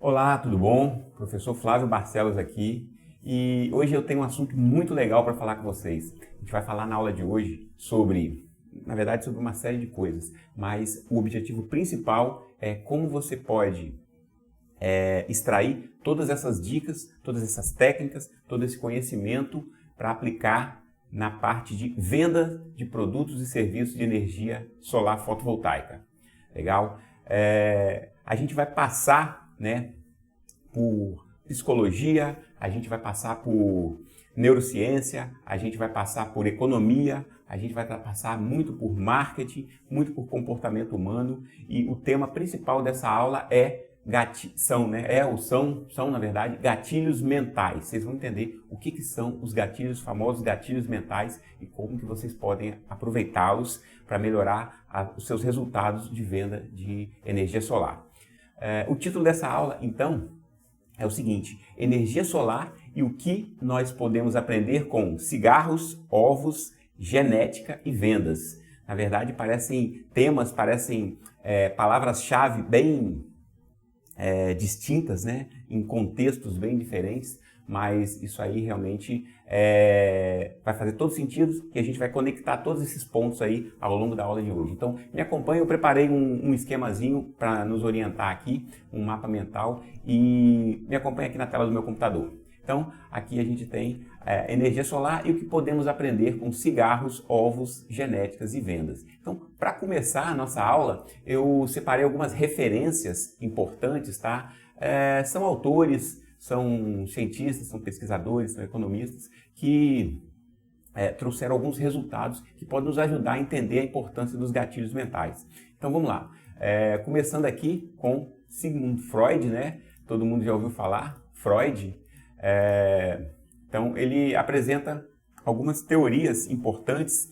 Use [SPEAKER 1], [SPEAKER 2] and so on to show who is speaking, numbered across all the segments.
[SPEAKER 1] Olá, tudo bom? Professor Flávio Barcelos aqui e hoje eu tenho um assunto muito legal para falar com vocês. A gente vai falar na aula de hoje sobre, na verdade, sobre uma série de coisas, mas o objetivo principal é como você pode extrair todas essas dicas, todas essas técnicas, todo esse conhecimento para aplicar na parte de venda de produtos e serviços de energia solar fotovoltaica. Legal? A gente vai passar, por psicologia, a gente vai passar por neurociência, a gente vai passar por economia, a gente vai passar muito por marketing, muito por comportamento humano e o tema principal dessa aula são, na verdade, gatilhos mentais. Vocês vão entender o que são os gatilhos, famosos gatilhos mentais e como que vocês podem aproveitá-los para melhorar os seus resultados de venda de energia solar. O título dessa aula, então, é o seguinte: energia solar e o que nós podemos aprender com cigarros, ovos, genética e vendas. Na verdade, parecem palavras-chave bem distintas, em contextos bem diferentes, mas isso aí realmente vai fazer todo sentido e a gente vai conectar todos esses pontos aí ao longo da aula de hoje. Então, me acompanhe, eu preparei um esquemazinho para nos orientar aqui, um mapa mental, e me acompanhe aqui na tela do meu computador. Então, aqui a gente tem energia solar e o que podemos aprender com cigarros, ovos, genéticas e vendas. Então, para começar a nossa aula, eu separei algumas referências importantes, tá? São autores, são cientistas, são pesquisadores, são economistas que trouxeram alguns resultados que podem nos ajudar a entender a importância dos gatilhos mentais. Então vamos lá. Começando aqui com Sigmund Freud, Todo mundo já ouviu falar, Freud. Então ele apresenta algumas teorias importantes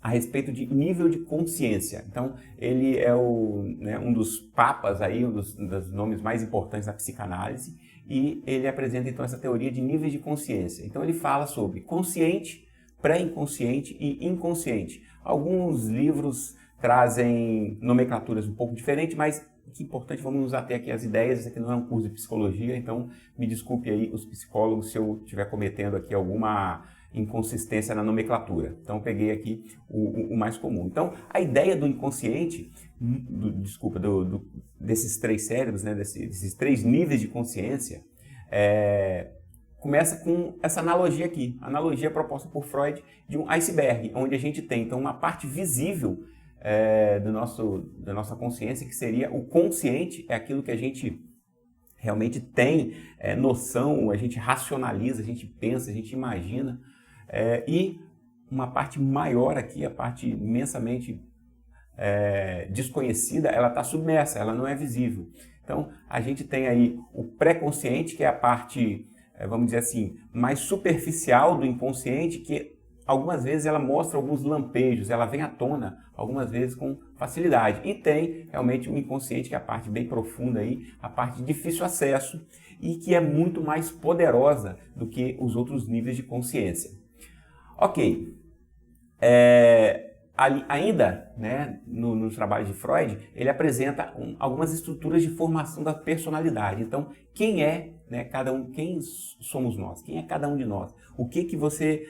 [SPEAKER 1] a respeito de nível de consciência. Então, ele é um dos papas, um dos nomes mais importantes da psicanálise, e ele apresenta, então, essa teoria de níveis de consciência. Então, ele fala sobre consciente, pré-inconsciente e inconsciente. Alguns livros trazem nomenclaturas um pouco diferentes, mas o que é importante, vamos nos ater aqui às ideias. Esse aqui não é um curso de psicologia, então me desculpe aí os psicólogos se eu estiver cometendo aqui alguma inconsistência na nomenclatura. Então, eu peguei aqui o mais comum. Então, a ideia do inconsciente, desses três cérebros, desses três níveis de consciência, começa com essa analogia aqui. A analogia proposta por Freud de um iceberg, onde a gente tem, então, uma parte visível da nossa consciência, que seria o consciente, é aquilo que a gente realmente tem noção, a gente racionaliza, a gente pensa, a gente imagina. E uma parte maior aqui, a parte imensamente desconhecida, ela está submersa, ela não é visível. Então, a gente tem aí o pré-consciente, que é a parte, vamos dizer assim, mais superficial do inconsciente, que algumas vezes ela mostra alguns lampejos, ela vem à tona, algumas vezes com facilidade. E tem realmente o inconsciente, que é a parte bem profunda aí, a parte de difícil acesso e que é muito mais poderosa do que os outros níveis de consciência. Ok, ainda no trabalho de Freud, ele apresenta algumas estruturas de formação da personalidade. Então, quem é cada um, quem somos nós, quem é cada um de nós, o que você,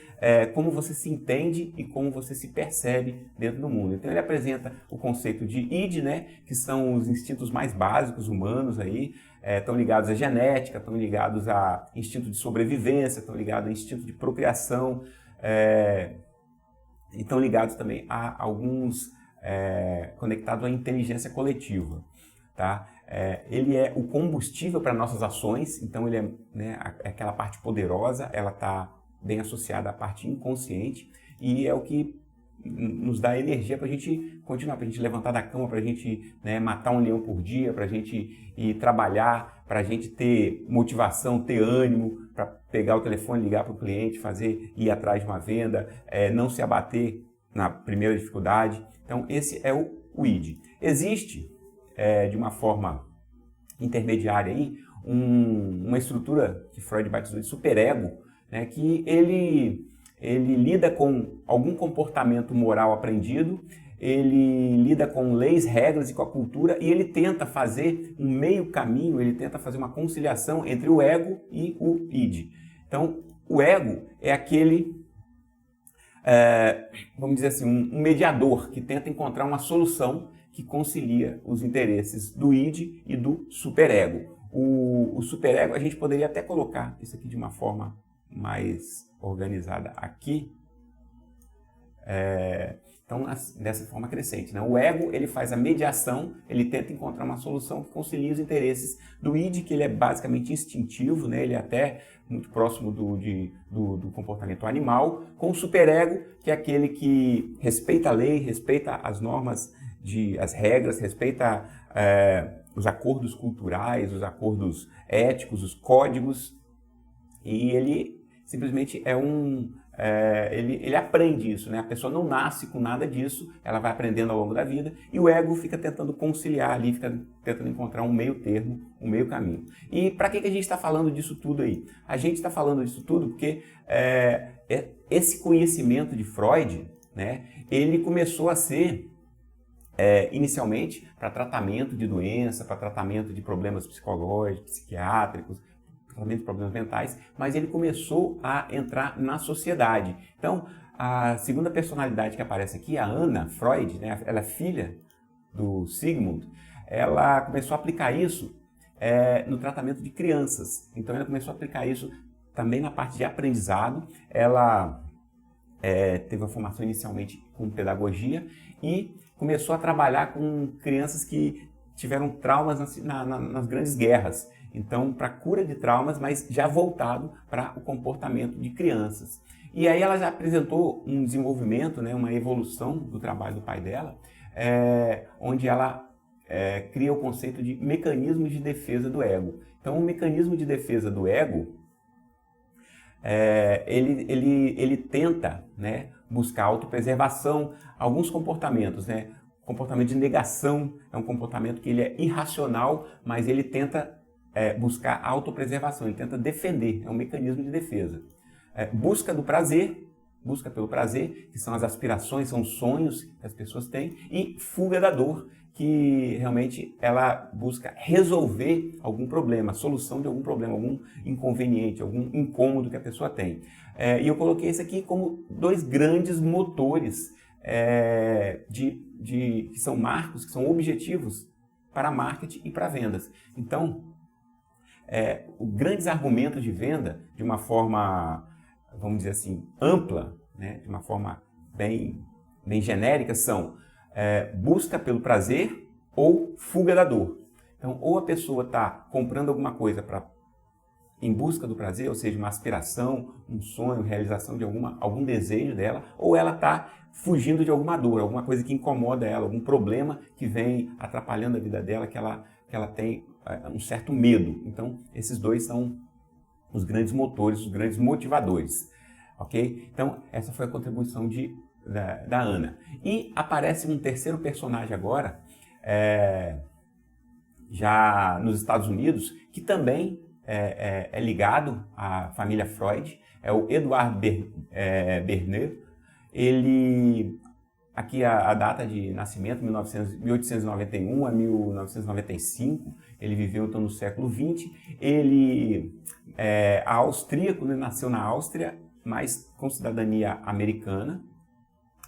[SPEAKER 1] como você se entende e como você se percebe dentro do mundo. Então, ele apresenta o conceito de id, que são os instintos mais básicos humanos aí, estão ligados à genética, estão ligados a instinto de sobrevivência, estão ligados a instinto de procriação, e estão ligados também a alguns conectados à inteligência coletiva, tá? Ele é o combustível para nossas ações, então ele é aquela parte poderosa, ela está bem associada à parte inconsciente e é o que nos dá energia para a gente continuar, para a gente levantar da cama, para a gente matar um leão por dia, para a gente ir trabalhar, para a gente ter motivação, ter ânimo, para pegar o telefone, ligar para o cliente, ir atrás de uma venda, não se abater na primeira dificuldade. Então, esse é o id. Existe, de uma forma intermediária, aí, uma estrutura que Freud batizou de superego, que ele lida com algum comportamento moral aprendido ele lida com leis, regras e com a cultura e ele tenta fazer um meio caminho, ele tenta fazer uma conciliação entre o ego e o id. Então, o ego é aquele, vamos dizer assim, um mediador que tenta encontrar uma solução que concilia os interesses do id e do superego. O superego, a gente poderia até colocar isso aqui de uma forma mais organizada aqui. Então, dessa forma crescente, né? O ego, ele faz a mediação, ele tenta encontrar uma solução que concilie os interesses do id, que ele é basicamente instintivo, né? Ele é até muito próximo do comportamento animal, com o superego, que é aquele que respeita a lei, respeita as normas, as regras, respeita os acordos culturais, os acordos éticos, os códigos, e ele simplesmente ele aprende isso, né? A pessoa não nasce com nada disso, ela vai aprendendo ao longo da vida e o ego fica tentando conciliar ali, fica tentando encontrar um meio termo, um meio caminho. E para que a gente está falando disso tudo aí? A gente está falando disso tudo porque esse conhecimento de Freud, né, ele começou a ser inicialmente para tratamento de doença, para tratamento de problemas psicológicos, psiquiátricos, tratamento de problemas mentais, mas ele começou a entrar na sociedade. Então, a segunda personalidade que aparece aqui, a Anna Freud, né, ela é filha do Sigmund, ela começou a aplicar isso no tratamento de crianças. Então, ela começou a aplicar isso também na parte de aprendizado. Ela teve uma formação inicialmente com pedagogia e começou a trabalhar com crianças que tiveram traumas nas grandes guerras. Então, para cura de traumas, mas já voltado para o comportamento de crianças. E aí ela já apresentou um desenvolvimento, né, uma evolução do trabalho do pai dela, onde ela cria o conceito de mecanismos de defesa do ego. Então, o mecanismo de defesa do ego, ele tenta, né, buscar autopreservação, alguns comportamentos, né? O comportamento de negação é um comportamento que ele é irracional, mas ele tenta buscar autopreservação, ele tenta defender, é um mecanismo de defesa. Busca do prazer, busca pelo prazer, que são as aspirações, são os sonhos que as pessoas têm, e fuga da dor, que realmente ela busca resolver algum problema, solução de algum problema, algum inconveniente, algum incômodo que a pessoa tem. E eu coloquei isso aqui como dois grandes motores que são marcos, que são objetivos para marketing e para vendas. Então, os grandes argumentos de venda, de uma forma, vamos dizer assim, ampla, né, de uma forma bem genérica, são busca pelo prazer ou fuga da dor. Então, ou a pessoa está comprando alguma coisa em busca do prazer, ou seja, uma aspiração, um sonho, realização de algum desejo dela, ou ela está fugindo de alguma dor, alguma coisa que incomoda ela, algum problema que vem atrapalhando a vida dela, que ela tem um certo medo. Então, esses dois são os grandes motores, os grandes motivadores. Ok? Então, essa foi a contribuição da Anna. E aparece um terceiro personagem agora, já nos Estados Unidos, que também é ligado à família Freud, é o Edouard Bernays. Ele, aqui a data de nascimento, 1891 a 1995, ele viveu então no século XX. Ele é austríaco, né, nasceu na Áustria, mas com cidadania americana.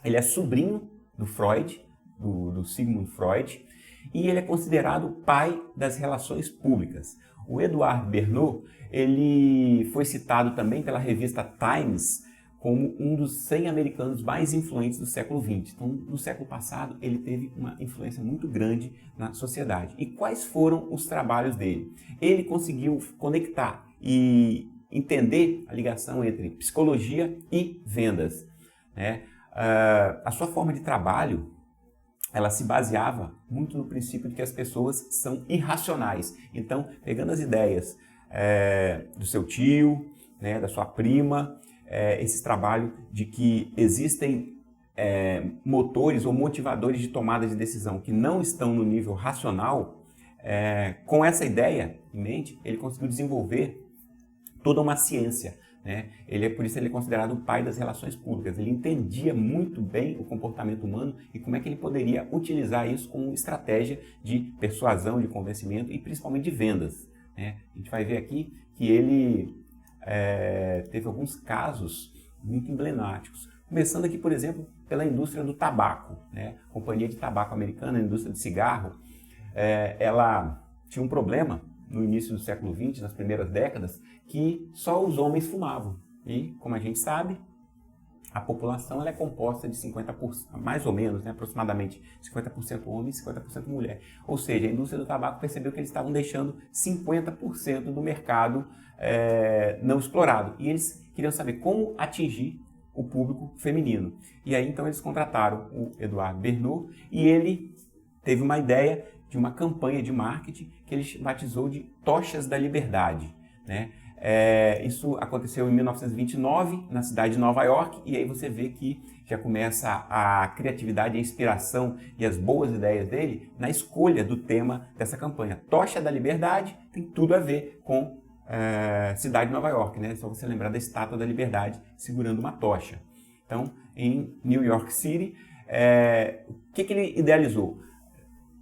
[SPEAKER 1] Ele é sobrinho do Freud, do Sigmund Freud, e ele é considerado o pai das relações públicas. O Edouard Bernays, ele foi citado também pela revista Times como um dos 100 americanos mais influentes do século XX. Então, no século passado, ele teve uma influência muito grande na sociedade. E quais foram os trabalhos dele? Ele conseguiu conectar e entender a ligação entre psicologia e vendas, né? A sua forma de trabalho, ela se baseava muito no princípio de que as pessoas são irracionais. Então, pegando as ideias do seu tio, né, da sua prima, esse trabalho de que existem motores ou motivadores de tomada de decisão que não estão no nível racional, com essa ideia em mente, ele conseguiu desenvolver toda uma ciência, né? Por isso ele é considerado o pai das relações públicas. Ele entendia muito bem o comportamento humano e como é que ele poderia utilizar isso como estratégia de persuasão, de convencimento e principalmente de vendas, né? A gente vai ver aqui que ele teve alguns casos muito emblemáticos. Começando aqui, por exemplo, pela indústria do tabaco, né? A companhia de tabaco americana, a indústria de cigarro, ela tinha um problema no início do século XX, nas primeiras décadas, que só os homens fumavam. E, como a gente sabe, a população ela é composta de 50%, mais ou menos, né, aproximadamente 50% homem e 50% mulher. Ou seja, a indústria do tabaco percebeu que eles estavam deixando 50% do mercado não explorado. E eles queriam saber como atingir o público feminino. E aí, então, eles contrataram o Edouard Bernault e ele teve uma ideia de uma campanha de marketing que ele batizou de Tochas da Liberdade, né? Isso aconteceu em 1929 na cidade de Nova York e aí você vê que já começa a criatividade, a inspiração e as boas ideias dele na escolha do tema dessa campanha. Tocha da Liberdade tem tudo a ver com cidade de Nova York, né? Só você lembrar da Estátua da Liberdade segurando uma tocha. Então, em New York City, o que ele idealizou?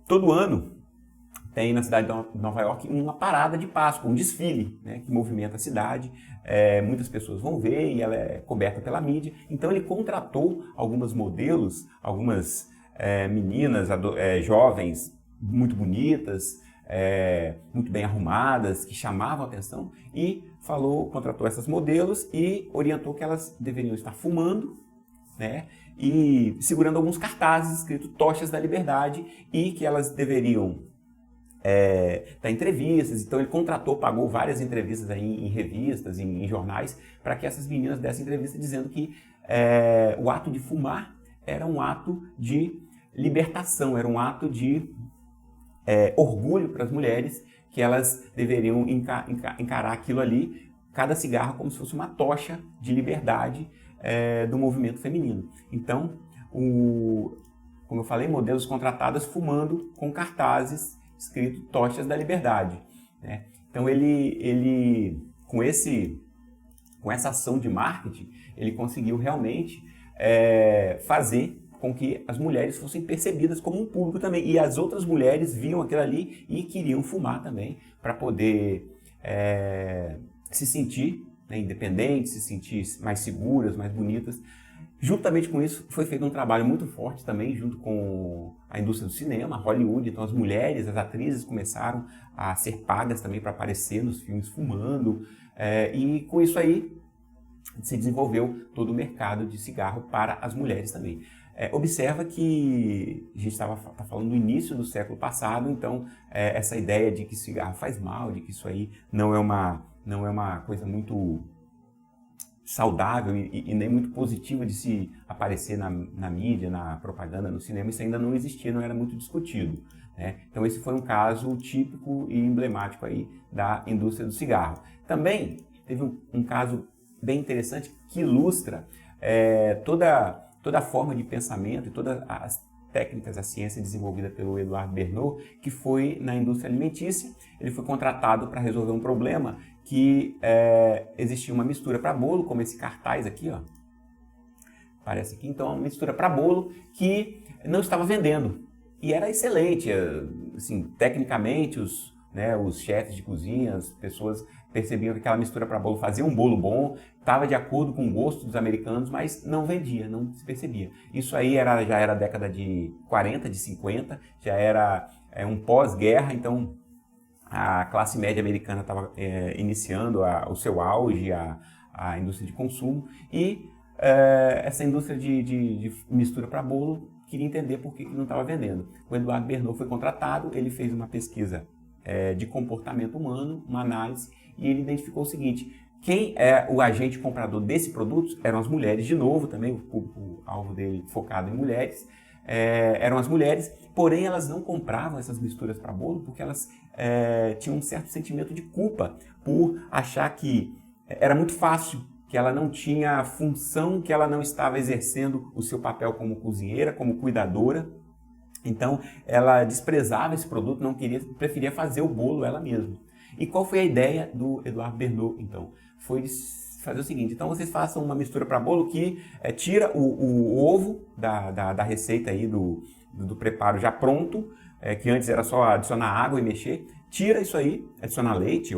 [SPEAKER 1] Todo ano tem na cidade de Nova York uma parada de Páscoa, um desfile, né, que movimenta a cidade. Muitas pessoas vão ver e ela é coberta pela mídia. Então ele contratou algumas modelos, algumas meninas, jovens, muito bonitas, muito bem arrumadas, que chamavam a atenção e contratou essas modelos e orientou que elas deveriam estar fumando, né, e segurando alguns cartazes escrito Tochas da Liberdade e que elas deveriam dar entrevistas. Então ele pagou várias entrevistas aí em revistas, em jornais, para que essas meninas dessem entrevista dizendo que o ato de fumar era um ato de libertação, era um ato de orgulho para as mulheres, que elas deveriam encarar aquilo ali, cada cigarro como se fosse uma tocha de liberdade do movimento feminino. Então, como eu falei, modelos contratadas fumando com cartazes escrito Tochas da Liberdade, né? Então ele com essa ação de marketing, ele conseguiu realmente fazer com que as mulheres fossem percebidas como um público também. E as outras mulheres viam aquilo ali e queriam fumar também para poder se sentir, né, independentes, se sentir mais seguras, mais bonitas. Juntamente com isso, foi feito um trabalho muito forte também, junto com a indústria do cinema, Hollywood. Então as mulheres, as atrizes começaram a ser pagas também para aparecer nos filmes fumando. E com isso aí se desenvolveu todo o mercado de cigarro para as mulheres também. Observa que a gente está falando do início do século passado, então essa ideia de que cigarro faz mal, de que isso aí não é uma coisa muito saudável e nem muito positiva de se aparecer na mídia, na propaganda, no cinema, isso ainda não existia, não era muito discutido, né? Então esse foi um caso típico e emblemático aí da indústria do cigarro. Também teve um caso bem interessante que ilustra toda a forma de pensamento e todas as técnicas, a ciência desenvolvida pelo Edouard Bernault, que foi na indústria alimentícia. Ele foi contratado para resolver um problema que existia uma mistura para bolo, como esse cartaz aqui, ó. Aparece aqui, então, uma mistura para bolo que não estava vendendo. E era excelente, assim, tecnicamente, os chefes de cozinha, as pessoas percebiam que aquela mistura para bolo fazia um bolo bom, estava de acordo com o gosto dos americanos, mas não vendia, não se percebia. Isso aí já era a década de 40, de 50, já era um pós-guerra, então a classe média americana estava iniciando o seu auge, a indústria de consumo, e essa indústria de mistura para bolo queria entender por que não estava vendendo. O Edouard Bernault foi contratado, ele fez uma pesquisa de comportamento humano, uma análise, e ele identificou o seguinte: quem é o agente comprador desse produto eram as mulheres, de novo também, o público-alvo dele focado em mulheres, eram as mulheres, porém elas não compravam essas misturas para bolo porque elas tinham um certo sentimento de culpa por achar que era muito fácil, que ela não tinha função, que ela não estava exercendo o seu papel como cozinheira, como cuidadora. Então ela desprezava esse produto, preferia fazer o bolo ela mesma. E qual foi a ideia do Edouard Bernault, então? Foi fazer o seguinte, então vocês façam uma mistura para bolo que tira o ovo da receita aí do preparo já pronto, que antes era só adicionar água e mexer, tira isso aí, adicionar leite,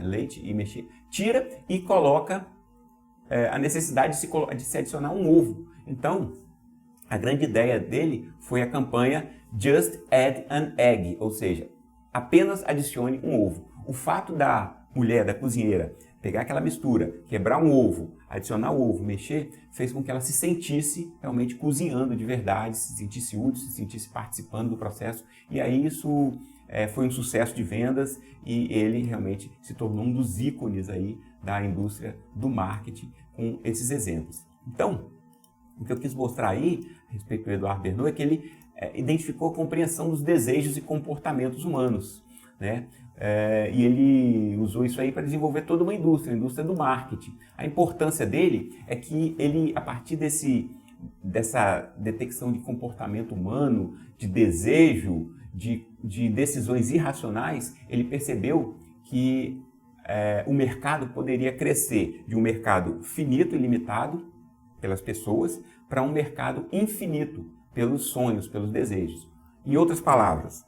[SPEAKER 1] leite e mexer, tira e coloca a necessidade de se adicionar um ovo. Então, a grande ideia dele foi a campanha Just Add an Egg, ou seja, apenas adicione um ovo. O fato da mulher, da cozinheira, pegar aquela mistura, quebrar um ovo, adicionar o ovo, mexer, fez com que ela se sentisse realmente cozinhando de verdade, se sentisse útil, se sentisse participando do processo. E aí isso foi um sucesso de vendas e ele realmente se tornou um dos ícones aí da indústria do marketing com esses exemplos. Então, o que eu quis mostrar aí, a respeito do Eduardo Bernaud, é que ele identificou a compreensão dos desejos e comportamentos humanos, né? E ele usou isso aí para desenvolver toda uma indústria, a indústria do marketing. A importância dele é que ele, a partir dessa detecção de comportamento humano, de desejo, de decisões irracionais, ele percebeu que o mercado poderia crescer de um mercado finito e limitado pelas pessoas para um mercado infinito pelos sonhos, pelos desejos. Em outras palavras,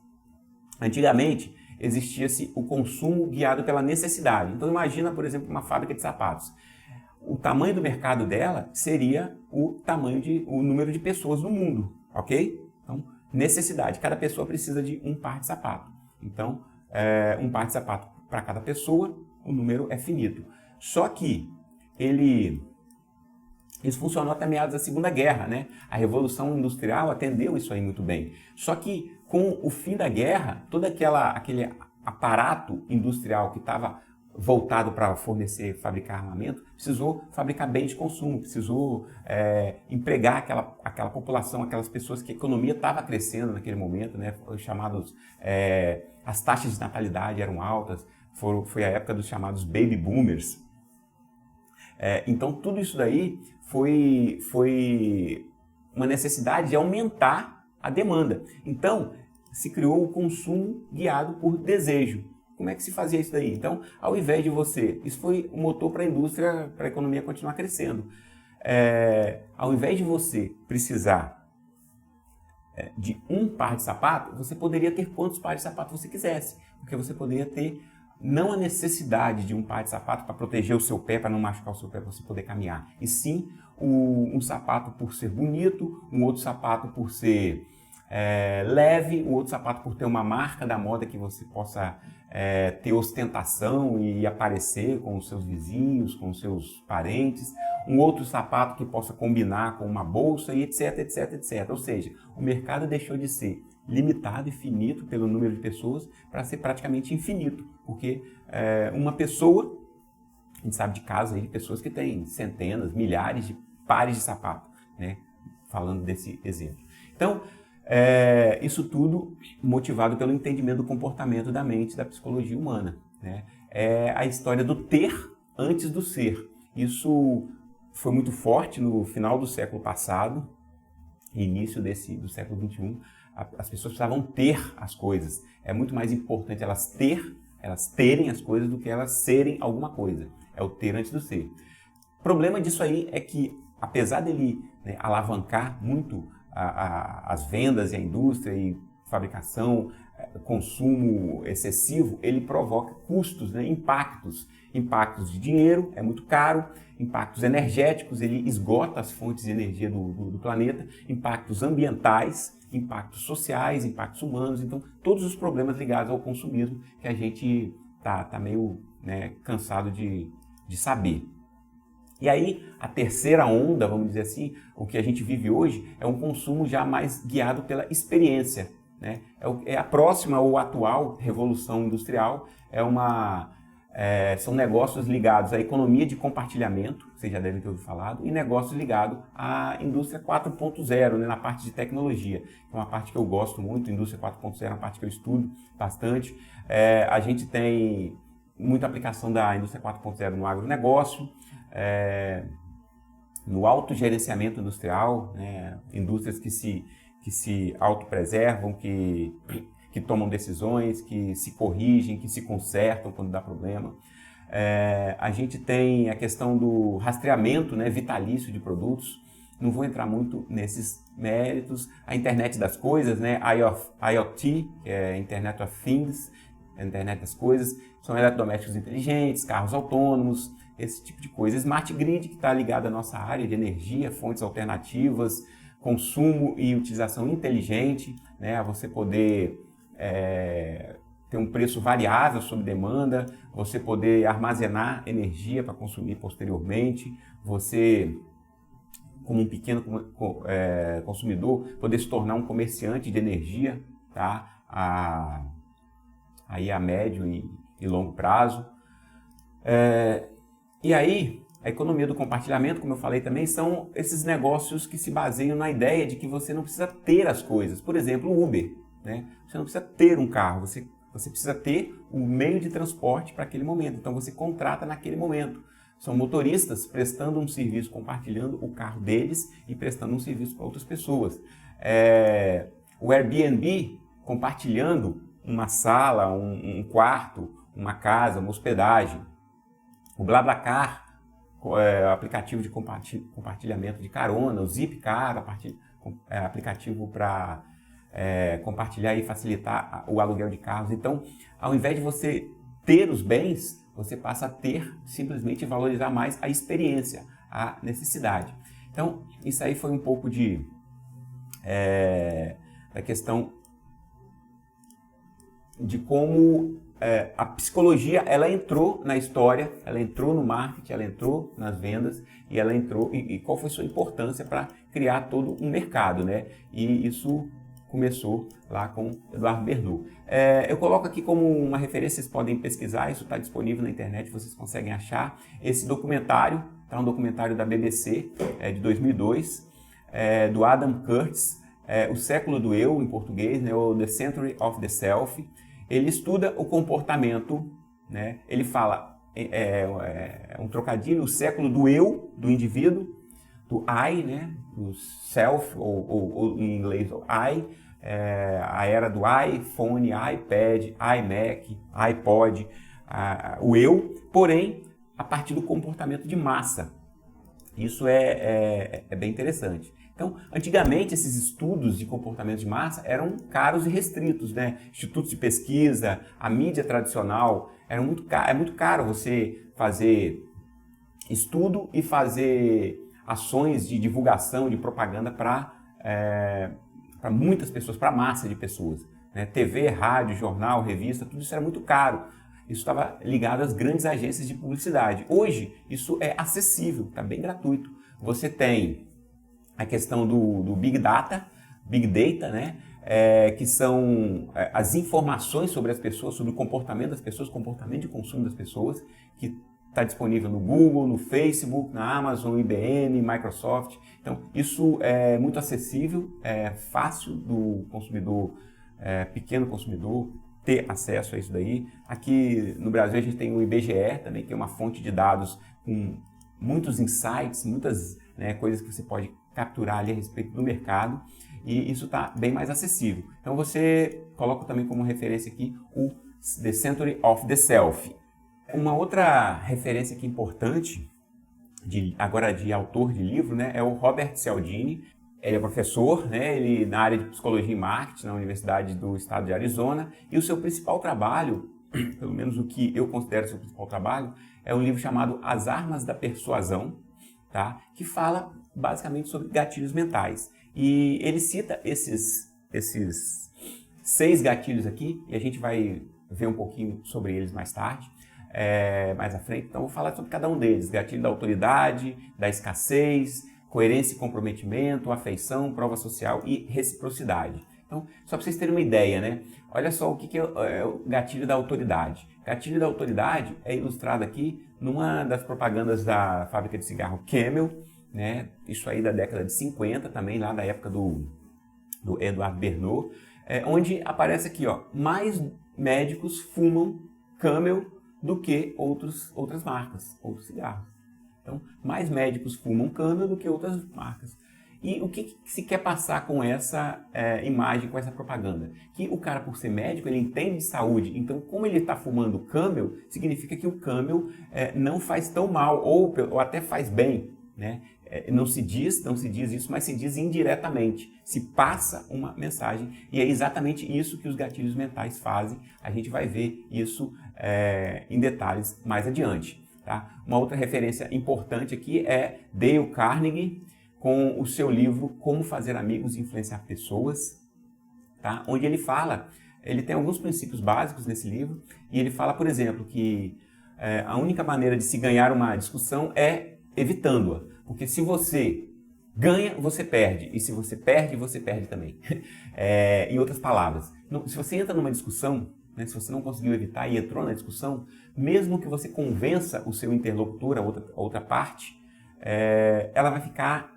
[SPEAKER 1] antigamente existia-se o consumo guiado pela necessidade. Então imagina, por exemplo, uma fábrica de sapatos. O tamanho do mercado dela seria o número de pessoas no mundo, ok? Então, necessidade. Cada pessoa precisa de um par de sapato. Então, um par de sapato para cada pessoa, o número é finito. Só que isso funcionou até meados da Segunda Guerra, né? A Revolução Industrial atendeu isso aí muito bem. Só que com o fim da guerra, todo aquele aparato industrial que estava voltado para fabricar armamento, precisou fabricar bens de consumo, precisou empregar aquela população, aquelas pessoas que a economia estava crescendo naquele momento, né? Os chamados, as taxas de natalidade eram altas, foi a época dos chamados baby boomers. Então tudo isso daí foi uma necessidade de aumentar a demanda. Então se criou o consumo guiado por desejo. Como é que se fazia isso daí? Então, ao invés de isso foi o motor para a indústria, para a economia continuar crescendo. Ao invés de você precisar de um par de sapato, você poderia ter quantos pares de sapato você quisesse, porque você poderia ter não a necessidade de um par de sapato para proteger o seu pé, para não machucar o seu pé, para você poder caminhar, e sim um sapato por ser bonito, um outro sapato por ser leve, um outro sapato por ter uma marca da moda que você possa ter ostentação e aparecer com os seus vizinhos, com os seus parentes, um outro sapato que possa combinar com uma bolsa e etc, etc, etc. Ou seja, o mercado deixou de ser limitado e finito pelo número de pessoas para ser praticamente infinito, porque uma pessoa, a gente sabe de casos aí de pessoas que têm centenas, milhares de pares de sapato, né? Falando desse exemplo. Então, isso tudo motivado pelo entendimento do comportamento da mente, da psicologia humana, né? É a história do ter antes do ser. Isso foi muito forte no final do século passado, início do século XXI. As pessoas precisavam ter as coisas. É muito mais importante elas terem as coisas do que elas serem alguma coisa. É o ter antes do ser. O problema disso aí é que, apesar dele, né, alavancar muito as vendas e a indústria e fabricação, consumo excessivo, ele provoca custos, né, impactos de dinheiro, é muito caro, impactos energéticos, ele esgota as fontes de energia do planeta, impactos ambientais, impactos sociais, impactos humanos, então todos os problemas ligados ao consumismo que a gente tá meio, né, cansado de saber. E aí, a terceira onda, vamos dizer assim, o que a gente vive hoje é um consumo já mais guiado pela experiência, né? É a próxima ou atual revolução industrial, são negócios ligados à economia de compartilhamento, vocês já devem ter ouvido falar, e negócios ligados à indústria 4.0, né, na parte de tecnologia, que é uma parte que eu gosto muito, indústria 4.0 é uma parte que eu estudo bastante. A gente tem muita aplicação da indústria 4.0 no agronegócio, no autogerenciamento industrial, né, indústrias que se autopreservam, que tomam decisões, que se corrigem, que se consertam quando dá problema. A gente tem a questão do rastreamento, né, vitalício de produtos. Não vou entrar muito nesses méritos. A internet das coisas, né, IoT, que é Internet of Things, a internet das coisas, são eletrodomésticos inteligentes, carros autônomos, esse tipo de coisa. Smart Grid, que está ligado à nossa área de energia, fontes alternativas, consumo e utilização inteligente, né, a você poder ter um preço variável sob demanda, você poder armazenar energia para consumir posteriormente, você, como um pequeno consumidor, poder se tornar um comerciante de energia, tá? Aí a médio e longo prazo. E aí, a economia do compartilhamento, como eu falei também, são esses negócios que se baseiam na ideia de que você não precisa ter as coisas. Por exemplo, o Uber, né? Você não precisa ter um carro, você precisa ter o meio de transporte para aquele momento. Então você contrata naquele momento. São motoristas prestando um serviço, compartilhando o carro deles e prestando um serviço para outras pessoas. O Airbnb compartilhando uma sala, um quarto, uma casa, uma hospedagem. O BlaBlaCar, aplicativo de compartilhamento de carona. O Zipcar, aplicativo para compartilhar e facilitar o aluguel de carros. Então, ao invés de você ter os bens, você passa a ter, simplesmente valorizar mais a experiência, a necessidade. Então, isso aí foi um pouco da questão de como a psicologia ela entrou na história, ela entrou no marketing, ela entrou nas vendas e ela entrou e qual foi sua importância para criar todo um mercado, né? E isso começou lá com Edouard Bernault. Eu coloco aqui como uma referência, vocês podem pesquisar, isso está disponível na internet, vocês conseguem achar. Esse documentário, tá, um documentário da BBC, de 2002, do Adam Curtis, O Século do Eu, em português, né, o The Century of the Self. Ele estuda o comportamento, né, ele fala, um trocadilho, o século do eu, do indivíduo, do I, né, do self, ou em inglês, o I, a era do iPhone, iPad, iMac, iPod, o eu, porém, a partir do comportamento de massa. Isso é bem interessante. Então, antigamente, esses estudos de comportamento de massa eram caros e restritos, né? Institutos de pesquisa, a mídia tradicional, é muito caro você fazer estudo e fazer ações de divulgação, de propaganda para muitas pessoas, para massa de pessoas, né? TV, rádio, jornal, revista, tudo isso era muito caro. Isso estava ligado às grandes agências de publicidade. Hoje, isso é acessível, está bem gratuito. Você tem a questão do Big Data, né? Que são as informações sobre as pessoas, sobre o comportamento das pessoas, comportamento de consumo das pessoas, que está disponível no Google, no Facebook, na Amazon, IBM, Microsoft. Então, isso é muito acessível, é fácil do consumidor, pequeno consumidor, ter acesso a isso daí. Aqui no Brasil a gente tem o IBGE também, que é uma fonte de dados com muitos insights, muitas coisas que você pode capturar ali a respeito do mercado, e isso está bem mais acessível. Então você coloca também como referência aqui o The Century of the Self. Uma outra referência aqui importante, agora de autor de livro, né, é o Robert Cialdini. Ele é professor, né, ele na área de psicologia e marketing na Universidade do Estado de Arizona, e o seu principal trabalho, pelo menos o que eu considero seu principal trabalho, é um livro chamado As Armas da Persuasão, tá, que fala basicamente sobre gatilhos mentais. E ele cita esses 6 gatilhos aqui, e a gente vai ver um pouquinho sobre eles mais tarde, mais à frente. Então, eu vou falar sobre cada um deles. Gatilho da autoridade, da escassez, coerência e comprometimento, afeição, prova social e reciprocidade. Então, só para vocês terem uma ideia, né? Olha só o que é o gatilho da autoridade. Gatilho da autoridade é ilustrado aqui numa das propagandas da fábrica de cigarro Camel, né? Isso aí da década de 50, também lá da época do Edouard Bernault, onde aparece aqui, ó, mais médicos fumam Camel do que outras marcas, outros cigarros. Então, mais médicos fumam Camel do que outras marcas. E o que se quer passar com essa imagem, com essa propaganda? Que o cara, por ser médico, ele entende de saúde. Então, como ele está fumando Camel, significa que o Camel não faz tão mal, ou até faz bem, né? Não se diz isso, mas se diz indiretamente. Se passa uma mensagem. E é exatamente isso que os gatilhos mentais fazem. A gente vai ver isso em detalhes mais adiante. Tá? Uma outra referência importante aqui é Dale Carnegie, com o seu livro Como Fazer Amigos e Influenciar Pessoas, tá? Onde ele fala, ele tem alguns princípios básicos nesse livro, e ele fala, por exemplo, que a única maneira de se ganhar uma discussão é evitando-a, porque se você ganha, você perde, e se você perde também. Em outras palavras, se você entra numa discussão, né, se você não conseguiu evitar e entrou na discussão, mesmo que você convença o seu interlocutor, a outra parte, ela vai ficar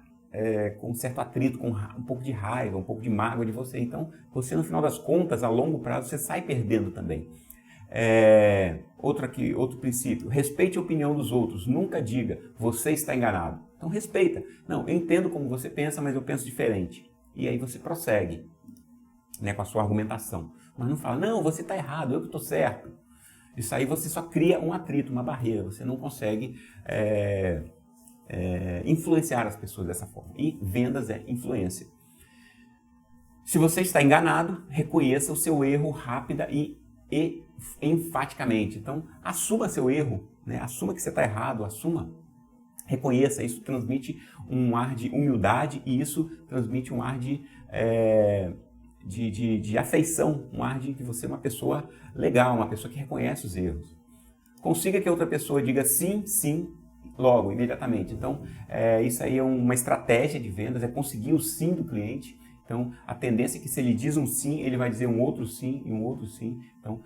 [SPEAKER 1] com um certo atrito, com um pouco de raiva, um pouco de mágoa de você. Então, você, no final das contas, a longo prazo, você sai perdendo também. Outro princípio, respeite a opinião dos outros, nunca diga, você está enganado. Então, respeita. Não, eu entendo como você pensa, mas eu penso diferente. E aí você prossegue, né, com a sua argumentação. Mas não fala, não, você está errado, eu que estou certo. Isso aí você só cria um atrito, uma barreira, você não consegue influenciar as pessoas dessa forma. E vendas é influência. Se você está enganado, reconheça o seu erro rápida e enfaticamente. Então, assuma seu erro, né? Assuma que você está errado, assuma, reconheça. Isso transmite um ar de humildade e isso transmite um ar de afeição, um ar de que você é uma pessoa legal, uma pessoa que reconhece os erros. Consiga que a outra pessoa diga sim, sim, logo, imediatamente. Então, isso aí é uma estratégia de vendas, é conseguir o sim do cliente. Então, a tendência é que se ele diz um sim, ele vai dizer um outro sim e um outro sim. Então,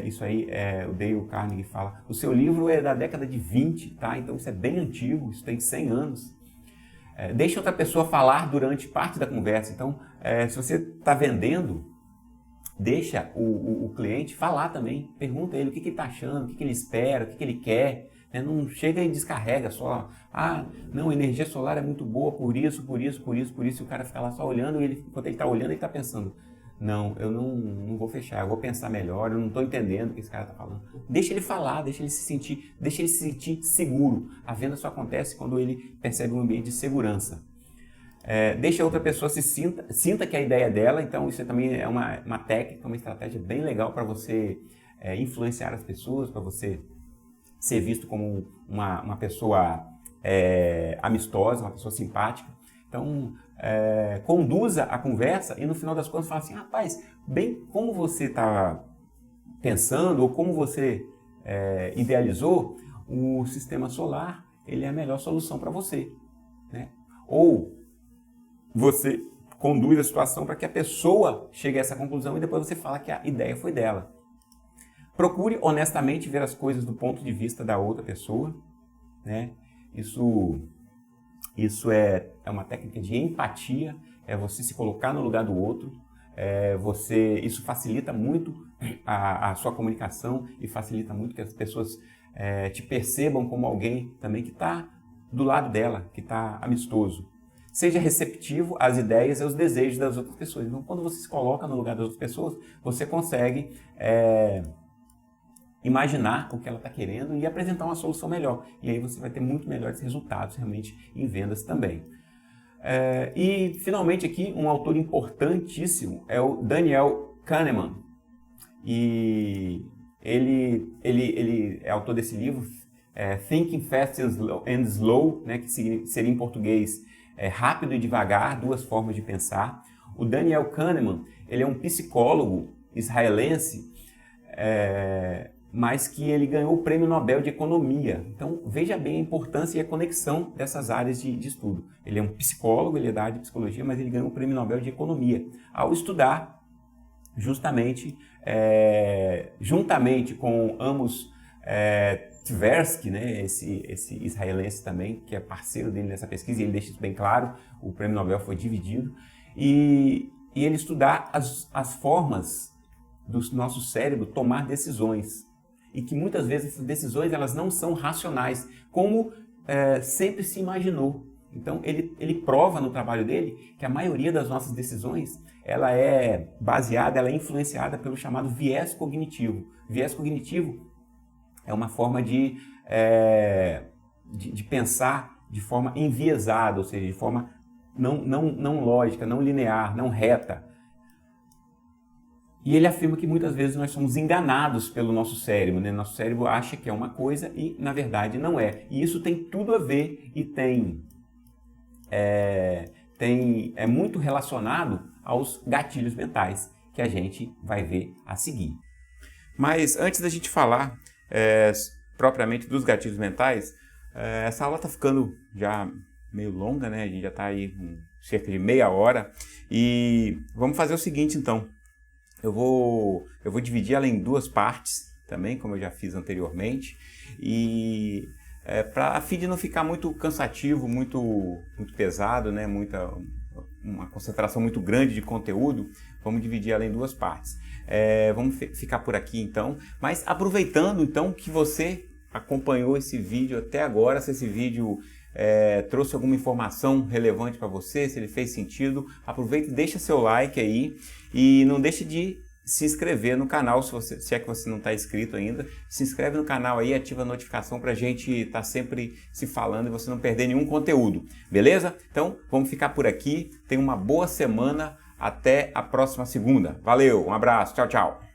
[SPEAKER 1] isso aí, o Dale Carnegie fala. O seu livro é da década de 20, tá? Então, isso é bem antigo, isso tem 100 anos. Deixe outra pessoa falar durante parte da conversa. Então, se você está vendendo, deixa o cliente falar também. Pergunta a ele o que ele está achando, o que ele espera, o que ele quer. Não chega e descarrega só, não, a energia solar é muito boa por isso, e o cara fica lá só olhando, e enquanto ele está olhando, ele está pensando, não, eu não vou fechar, eu vou pensar melhor, eu não estou entendendo o que esse cara está falando. Deixa ele falar, deixa ele se sentir seguro. A venda só acontece quando ele percebe um ambiente de segurança. Deixa a outra pessoa sinta que a ideia é dela, então isso também é uma técnica, uma estratégia bem legal para você influenciar as pessoas, para você ser visto como uma pessoa amistosa, uma pessoa simpática. Então, conduza a conversa e no final das contas fala assim, rapaz, bem como você está pensando ou como você idealizou, o sistema solar ele é a melhor solução para você, né? Ou você conduz a situação para que a pessoa chegue a essa conclusão e depois você fala que a ideia foi dela. Procure honestamente ver as coisas do ponto de vista da outra pessoa, né? Isso é uma técnica de empatia, é você se colocar no lugar do outro, isso facilita muito a sua comunicação e facilita muito que as pessoas te percebam como alguém também que está do lado dela, que está amistoso. Seja receptivo às ideias e aos desejos das outras pessoas. Então, quando você se coloca no lugar das outras pessoas, você consegue imaginar o que ela está querendo e apresentar uma solução melhor. E aí você vai ter muito melhores resultados realmente em vendas também. E finalmente aqui um autor importantíssimo é o Daniel Kahneman. E ele é autor desse livro, Thinking Fast and Slow, né, que seria em português rápido e devagar, duas formas de pensar. O Daniel Kahneman, ele é um psicólogo israelense, mas que ele ganhou o Prêmio Nobel de Economia. Então, veja bem a importância e a conexão dessas áreas de estudo. Ele é um psicólogo, ele é da área de psicologia, mas ele ganhou o Prêmio Nobel de Economia ao estudar justamente, juntamente com Amos Tversky, né, esse israelense também, que é parceiro dele nessa pesquisa, e ele deixa isso bem claro, o Prêmio Nobel foi dividido, e ele estudar as formas do nosso cérebro tomar decisões. E que muitas vezes essas decisões elas não são racionais, como sempre se imaginou. Então ele prova no trabalho dele que a maioria das nossas decisões ela é baseada, ela é influenciada pelo chamado viés cognitivo. Viés cognitivo é uma forma de pensar de forma enviesada, ou seja, de forma não lógica, não linear, não reta. E ele afirma que muitas vezes nós somos enganados pelo nosso cérebro, né? Nosso cérebro acha que é uma coisa e, na verdade, não é. E isso tem tudo a ver e é muito relacionado aos gatilhos mentais, que a gente vai ver a seguir. Mas antes da gente falar propriamente dos gatilhos mentais, essa aula está ficando já meio longa, né? A gente já está aí com cerca de meia hora e vamos fazer o seguinte então. Eu vou dividir ela em duas partes também, como eu já fiz anteriormente, e para a fim de não ficar muito cansativo, muito pesado, né? Uma concentração muito grande de conteúdo, vamos dividir ela em duas partes. Vamos ficar por aqui então, mas aproveitando então que você acompanhou esse vídeo até agora, se esse vídeo trouxe alguma informação relevante para você, se ele fez sentido, aproveita e deixa seu like aí e não deixe de se inscrever no canal, se é que você não está inscrito ainda, se inscreve no canal aí, ativa a notificação para a gente estar sempre se falando e você não perder nenhum conteúdo, beleza? Então vamos ficar por aqui, tenha uma boa semana, até a próxima segunda. Valeu, um abraço, tchau, tchau!